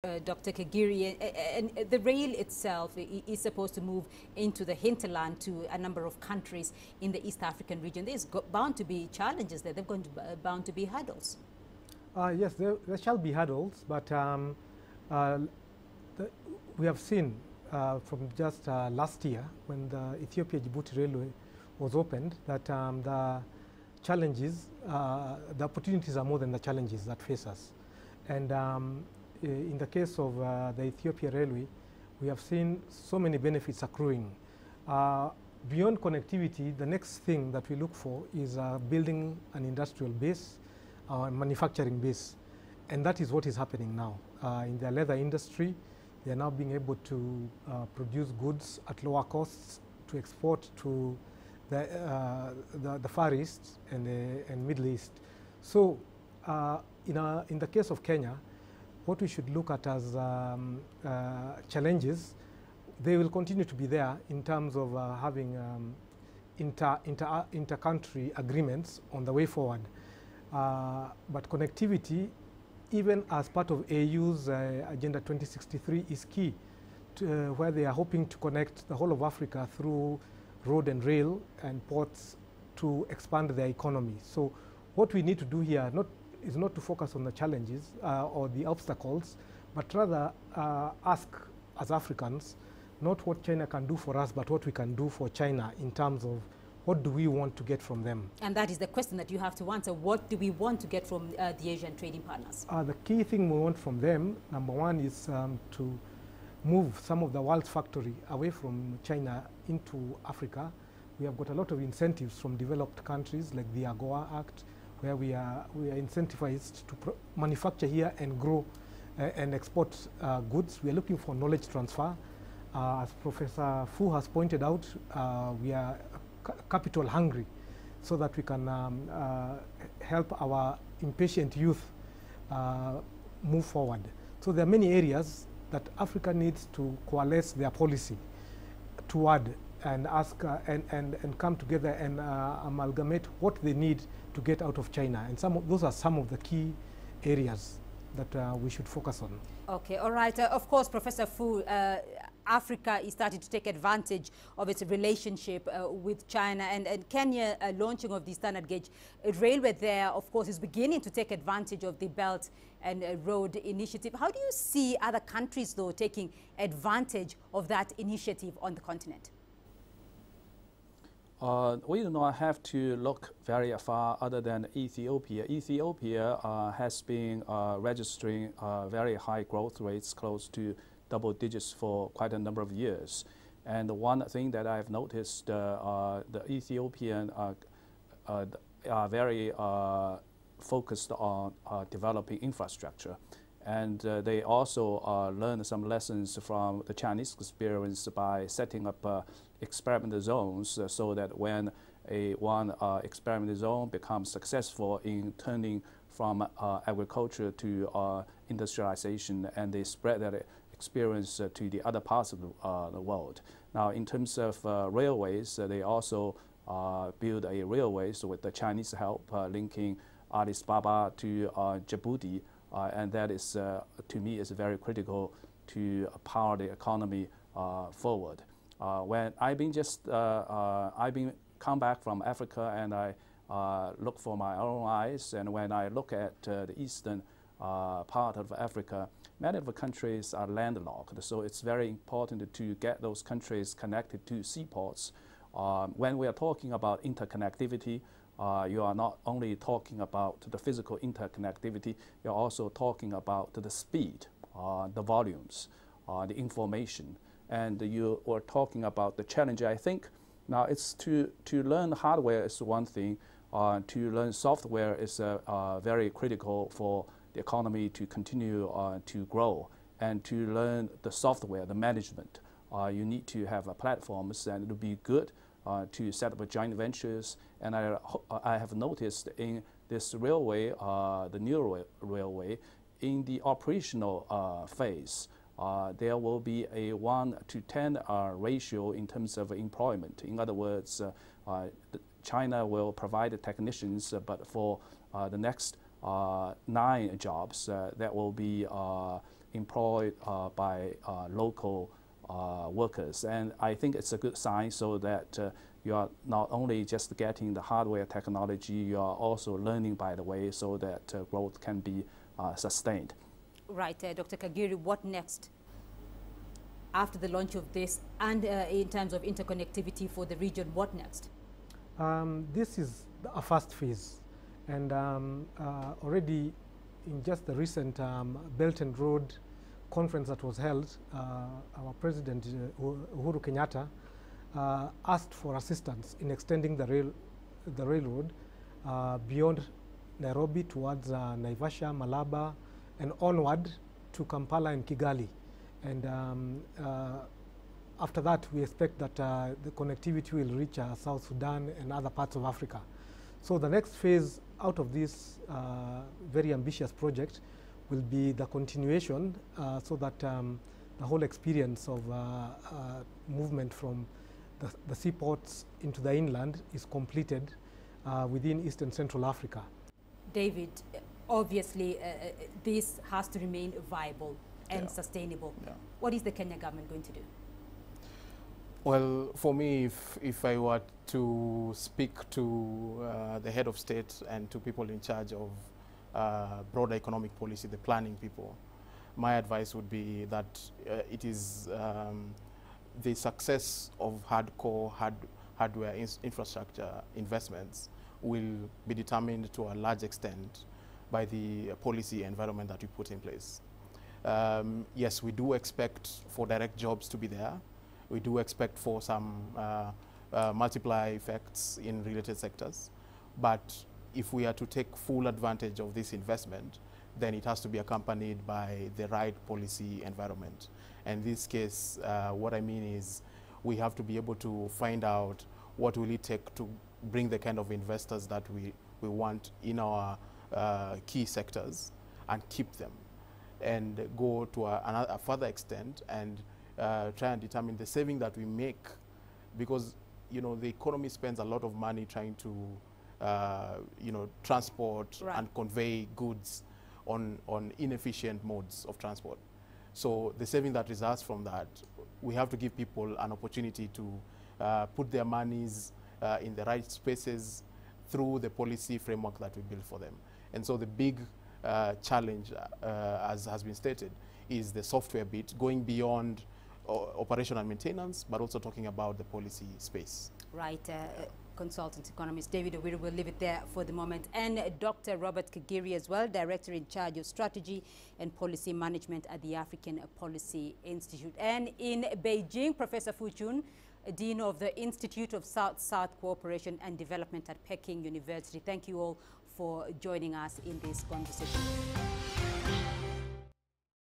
Dr. Kagiri, and the rail itself is supposed to move into the hinterland to a number of countries in the East African region. There's bound to be challenges there. There's bound to be hurdles. Yes, there shall be hurdles, but we have seen from just last year when the Ethiopia-Djibouti Railway was opened that the challenges, the opportunities are more than the challenges that face us. And in the case of the Ethiopia Railway, we have seen so many benefits accruing. Beyond connectivity, the next thing that we look for is building an industrial base, manufacturing base. And that is what is happening now. In the leather industry, they are now being able to produce goods at lower costs to export to the Far East and Middle East. So in the case of Kenya, what we should look at as challenges, they will continue to be there in terms of having inter-country agreements on the way forward. But connectivity, even as part of AU's Agenda 2063, is key to, where they are hoping to connect the whole of Africa through road and rail and ports to expand their economy. So what we need to do here is not to focus on the challenges or the obstacles, but rather ask as Africans, not what China can do for us, but what we can do for China in terms of what do we want to get from them. And that is the question that you have to answer. What do we want to get from the Asian trading partners? The key thing we want from them, number one, is to move some of the world's factory away from China into Africa. We have got a lot of incentives from developed countries like the AGOA Act, where we are incentivized to manufacture here and grow and export goods. We are looking for knowledge transfer. As Professor Fu has pointed out, we are capital hungry, so that we can help our impatient youth move forward. So there are many areas that Africa needs to coalesce their policy toward and ask and come together and amalgamate what they need to get out of China. And those are some of the key areas that we should focus on. Okay, all right. Of course, Professor Fu, Africa is starting to take advantage of its relationship with China, and Kenya launching of the standard gauge railway there, of course, is beginning to take advantage of the Belt and Road Initiative. How do you see other countries, though, taking advantage of that initiative on the continent? We do not have to look very far other than Ethiopia. Ethiopia has been registering very high growth rates, close to double digits for quite a number of years. And one thing that I've noticed, the Ethiopian are very focused on developing infrastructure. And they also learned some lessons from the Chinese experience by setting up experiment zones so that when one experiment zone becomes successful in turning from agriculture to industrialization, and they spread that experience to the other parts of the world. Now, in terms of railways, they also build a railways with the Chinese help, linking Addis Ababa to Djibouti, and that is, to me, is very critical to power the economy forward. When I've been come back from Africa, and I look for my own eyes, and when I look at the eastern part of Africa, many of the countries are landlocked, so it's very important to get those countries connected to seaports. When we are talking about interconnectivity, you are not only talking about the physical interconnectivity, you're also talking about the speed, the volumes, the information, and you were talking about the challenge. I think now it's to learn hardware is one thing, to learn software is very critical for the economy to continue to grow, and to learn the software, the management. You need to have platforms, and it would be good to set up joint ventures. And I have noticed in this railway, the new railway, in the operational phase, there will be a 1:10 ratio in terms of employment. In other words, China will provide the technicians, but for the next 9 jobs that will be employed by local workers. And I think it's a good sign so that you are not only just getting the hardware technology, you are also learning by the way so that growth can be sustained. Right, Dr. Kagiri, what next after the launch of this, and in terms of interconnectivity for the region, what next? This is a first phase, and already in just the recent Belt and Road conference that was held, our President Uhuru Kenyatta asked for assistance in extending the railroad beyond Nairobi towards Naivasha, Malaba, and onward to Kampala and Kigali. And after that, we expect that the connectivity will reach South Sudan and other parts of Africa. So the next phase out of this very ambitious project will be the continuation so that the whole experience of movement from the seaports into the inland is completed within East and Central Africa. David, obviously this has to remain viable and sustainable. Yeah. What is the Kenya government going to do? Well, for me, if I were to speak to the head of state and to people in charge of broader economic policy, the planning people, my advice would be that it is the success of hardware infrastructure investments will be determined to a large extent by the policy environment that we put in place. Yes, we do expect for direct jobs to be there. We do expect for some multiply effects in related sectors. But if we are to take full advantage of this investment, then it has to be accompanied by the right policy environment. And in this case, what I mean is we have to be able to find out what will it take to bring the kind of investors that we want in our key sectors and keep them, and go to a further extent and try and determine the saving that we make, because the economy spends a lot of money trying to transport and convey goods on inefficient modes of transport. So the saving that results from that, we have to give people an opportunity to put their monies in the right spaces through the policy framework that we build for them. And so the big challenge, as has been stated, is the software bit, going beyond operation and maintenance, but also talking about the policy space. Right, consultant economist David Owiru, will leave it there for the moment. And Dr. Robert Kagiri as well, Director in charge of Strategy and Policy Management at the African Policy Institute. And in Beijing, Professor Fu Chun, Dean of the Institute of South-South Cooperation and Development at Peking University. Thank you all for joining us in this conversation.